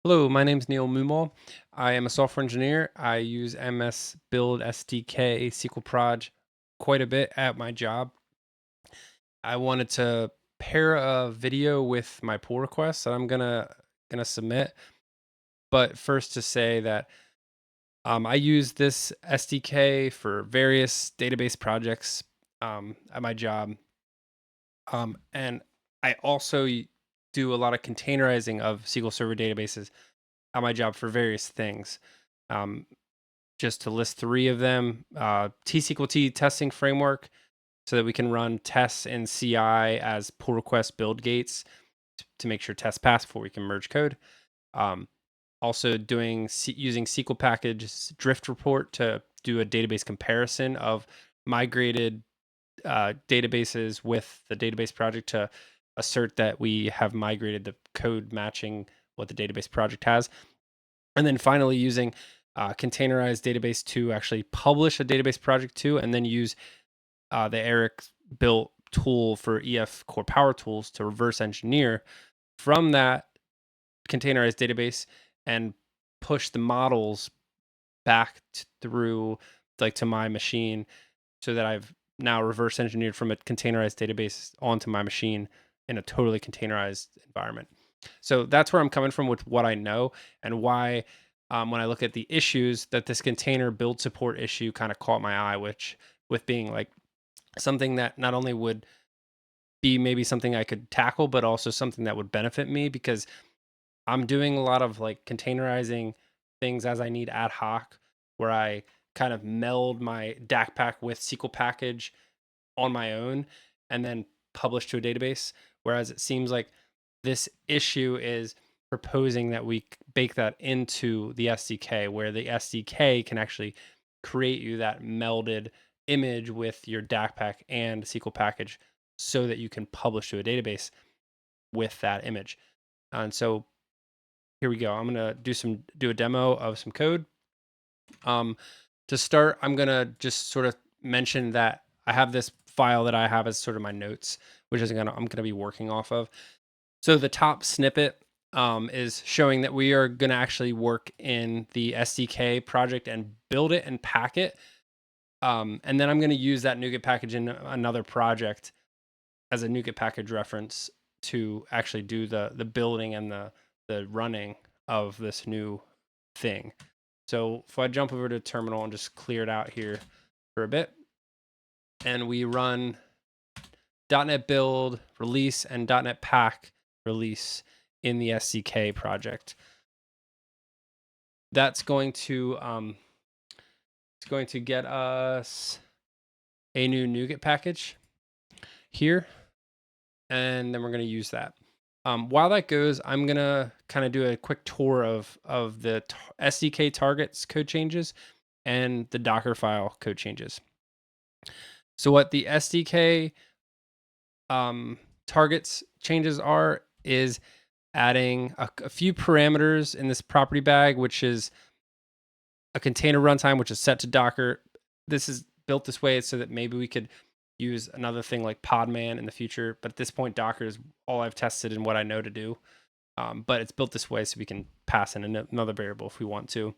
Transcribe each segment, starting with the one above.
Hello, my name is Neil Mumal. I am a software engineer. I use MSBuild.Sdk.SqlProj quite a bit at my job. I wanted to pair a video with my pull request that I'm gonna submit. But first to say that I use this SDK for various database projects at my job. And I also do a lot of containerizing of SQL Server databases at my job for various things. Um, just to list three of them, T-SQL-T testing framework, so that we can run tests in CI as pull request build gates to make sure tests pass before we can merge code. Um, Also using SQL packages drift report to do a database comparison of migrated databases with the database project to assert that we have migrated the code matching what the database project has. And then finally using containerized database to actually publish a database project to, and then use the Eric built tool for EF Core Power Tools to reverse engineer from that containerized database and push the models back through like to my machine, so that I've now reverse engineered from a containerized database onto my machine in a totally containerized environment. So that's where I'm coming from with what I know, and why when I look at the issues, that this container build support issue kind of caught my eye, which with being like something that not only would be maybe something I could tackle, but also something that would benefit me, because I'm doing a lot of like containerizing things as I need ad hoc, where I kind of meld my DAC pack with SQL package on my own and then publish to a database. Whereas it seems like this issue is proposing that we bake that into the SDK, where the SDK can actually create you that melded image with your DAC pack and SQL package, so that you can publish to a database with that image. And so here we go. I'm gonna do a demo of some code. Um, to start, I'm gonna just sort of mention that I have this file that I have as sort of my notes, which is I'm gonna be working off of. So the top snippet is showing that we are gonna actually work in the SDK project and build it and pack it. And then I'm gonna use that NuGet package in another project as a NuGet package reference to actually do the building and the running of this new thing. So if I jump over to terminal and just clear it out here for a bit, and we run .NET build release and .NET pack release in the SDK project, that's going to it's going to get us a new NuGet package here, and then we're going to use that. While that goes, I'm gonna kind of do a quick tour of the SDK targets code changes and the Docker file code changes. So what the SDK targets changes are is adding a few parameters in this property bag, which is a container runtime, which is set to Docker. This is built this way so that maybe we could use another thing like Podman in the future. But at this point, Docker is all I've tested and what I know to do. But it's built this way so we can pass in another variable if we want to.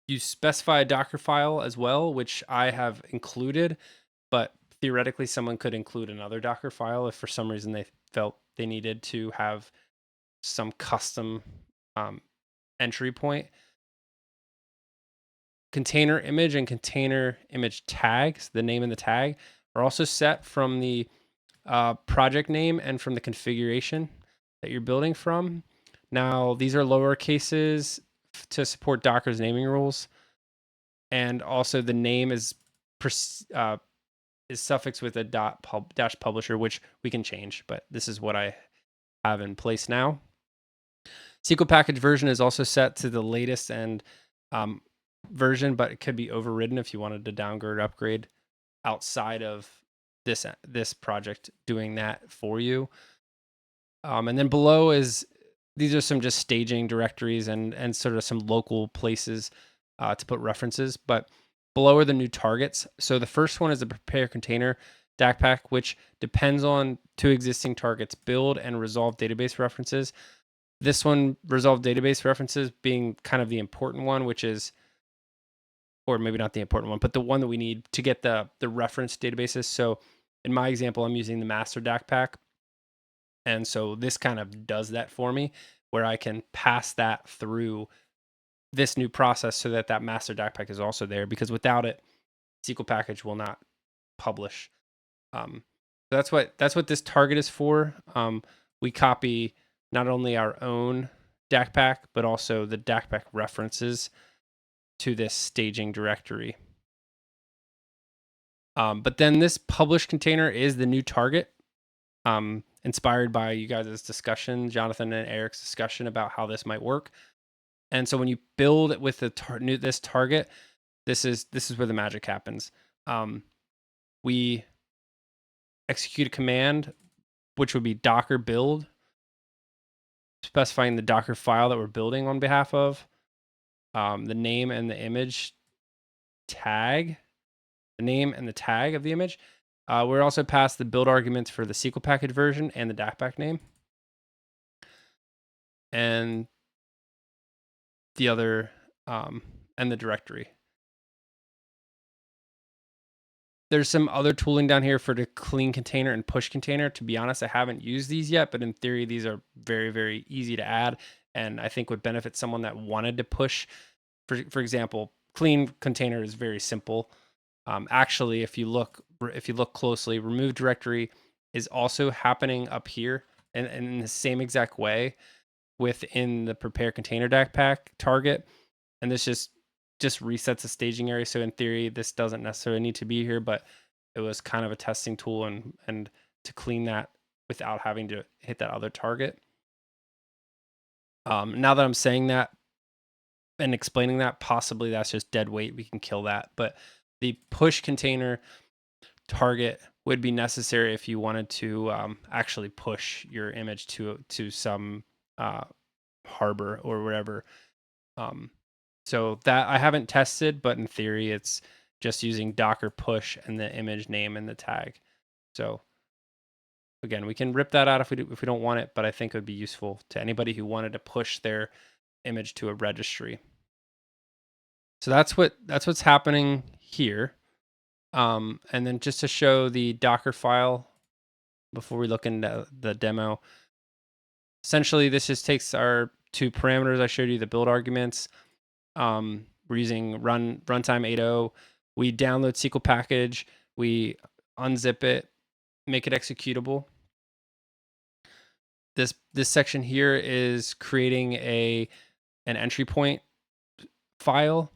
You specify a Docker file as well, which I have included, but theoretically someone could include another Docker file if for some reason they felt they needed to have some custom entry point. Container image and container image tags, the name and the tag, are also set from the project name and from the configuration that you're building from. Now, these are lower cases to support Docker's naming rules, and also the name is suffixed with a dash publisher, which we can change, but this is what I have in place now. SQL package version is also set to the latest and version, but it could be overridden if you wanted to downgrade or upgrade outside of this project doing that for you. And then below is these are some just staging directories and sort of some local places to put references. But below are the new targets. So the first one is the prepare container. DAC pack, which depends on two existing targets, build and resolve database references. This one, resolve database references, being kind of the important one, which is, or maybe not the important one, but the one that we need to get the reference databases. So in my example, I'm using the master DAC pack. And so this kind of does that for me, where I can pass that through this new process so that that master DAC pack is also there, because without it, SQL package will not publish. That's what this target is for. We copy not only our own DAC pack, but also the DAC pack references to this staging directory. But then this publish container is the new target, inspired by you guys' discussion, Jonathan and Eric's discussion about how this might work. And so when you build it with this target, this is where the magic happens. We execute a command, which would be docker build, specifying the Docker file that we're building on behalf of, the name and the image tag, the name and the tag of the image. We're also passed the build arguments for the SQL package version and the DAC pack name, and the other, and the directory. There's some other tooling down here for the clean container and push container. To be honest, I haven't used these yet, but in theory, these are very, very easy to add, and I think would benefit someone that wanted to push. For example, clean container is very simple. Actually, if you look closely, remove directory is also happening up here, and in the same exact way within the prepare container DAC pack target, and this just resets the staging area. So in theory, this doesn't necessarily need to be here, but it was kind of a testing tool and to clean that without having to hit that other target. Now that I'm saying that and explaining that, possibly that's just dead weight. We can kill that, but the push container target would be necessary if you wanted to actually push your image to some harbor or whatever. So that I haven't tested, but in theory, it's just using docker push and the image name and the tag. So again, we can rip that out if we don't want it, but I think it would be useful to anybody who wanted to push their image to a registry. So that's what's happening here. And then just to show the Docker file before we look into the demo, essentially this just takes our two parameters I showed you, the build arguments. We're using runtime 8.0. We download SQL package, we unzip it, make it executable. This section here is creating an entry point file,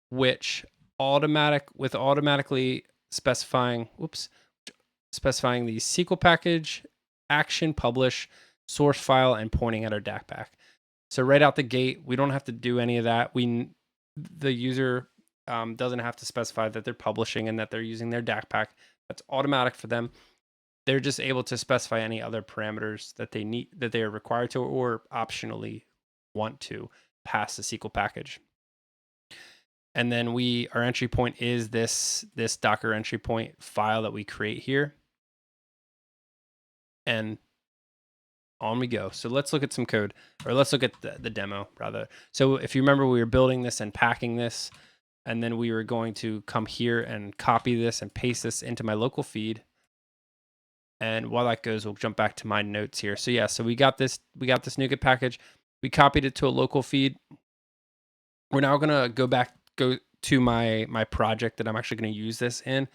which automatically specifying the SQL package, action, publish, source file, and pointing at our DAC pack. So right out the gate, we don't have to do any of that. The user doesn't have to specify that they're publishing and that they're using their DAC pack. That's automatic for them. They're just able to specify any other parameters that they need, that they are required to, or optionally want to pass the SQL package. And then our entry point is this Docker entry point file that we create here. And on we go. So let's look at some code, or let's look at the demo rather. So if you remember, we were building this and packing this, and then we were going to come here and copy this and paste this into my local feed. And while that goes, we'll jump back to my notes here. So yeah, so we got this NuGet package. We copied it to a local feed. We're now gonna go to my project that I'm actually gonna use this in,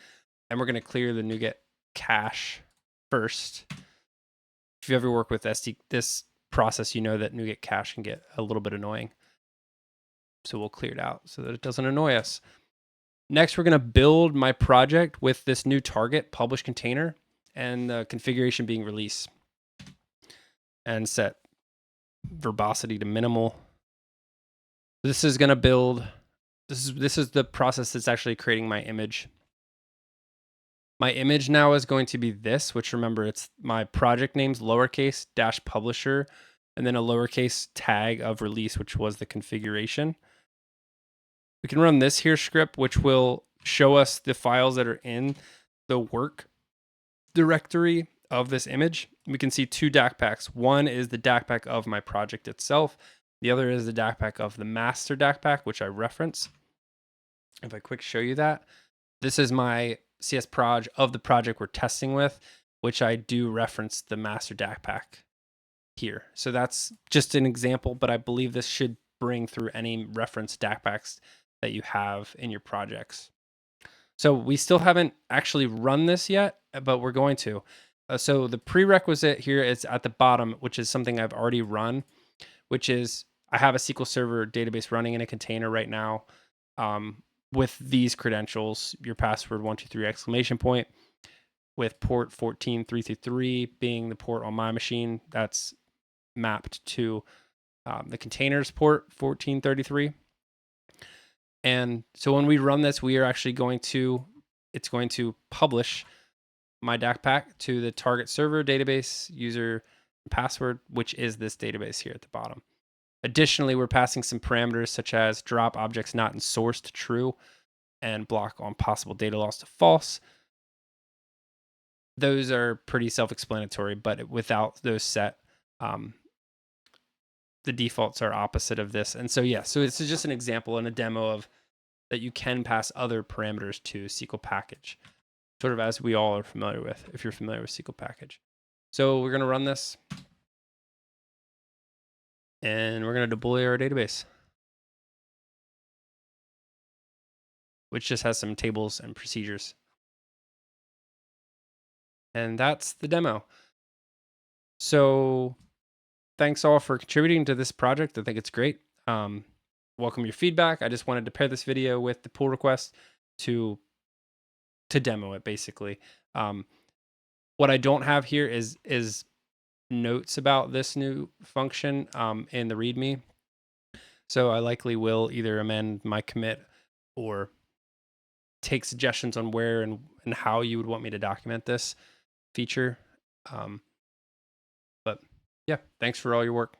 and we're gonna clear the NuGet cache first. If you ever work with this process, you know that NuGet cache can get a little bit annoying. So we'll clear it out so that it doesn't annoy us. Next, we're gonna build my project with this new target publish container and the configuration being release, and set verbosity to minimal. This is gonna build, this is the process that's actually creating my image. My image now is going to be this, which remember, it's my project name's lowercase -publisher, and then a lowercase tag of release, which was the configuration. We can run this here script, which will show us the files that are in the work directory of this image, we can see two DAC packs. One is the DAC pack of my project itself. The other is the DAC pack of the master DAC pack, which I reference. If I quick show you that, this is my CS.Proj of the project we're testing with, which I do reference the master DAC pack here. So that's just an example, but I believe this should bring through any reference DAC packs that you have in your projects. So we still haven't actually run this yet, but we're going to. So the prerequisite here is at the bottom, which is something I've already run, which is I have a SQL Server database running in a container right now with these credentials, your password 123 exclamation point, with port 14333 being the port on my machine that's mapped to the containers port 1433. And so when we run this, we are actually it's going to publish my DAC pack to the target server database user password, which is this database here at the bottom. Additionally, we're passing some parameters such as drop objects not in source to true and block on possible data loss to false. Those are pretty self-explanatory, but without those set, the defaults are opposite of this. And so, yeah, so this is just an example and a demo of that you can pass other parameters to SQL package, sort of as we all are familiar with, if you're familiar with SQL package. So we're going to run this and we're going to deploy our database, which just has some tables and procedures. And that's the demo. So thanks all for contributing to this project. I think it's great. Welcome your feedback. I just wanted to pair this video with the pull request to demo it basically. What I don't have here is notes about this new function in the README. So I likely will either amend my commit or take suggestions on where and how you would want me to document this feature. But yeah, thanks for all your work.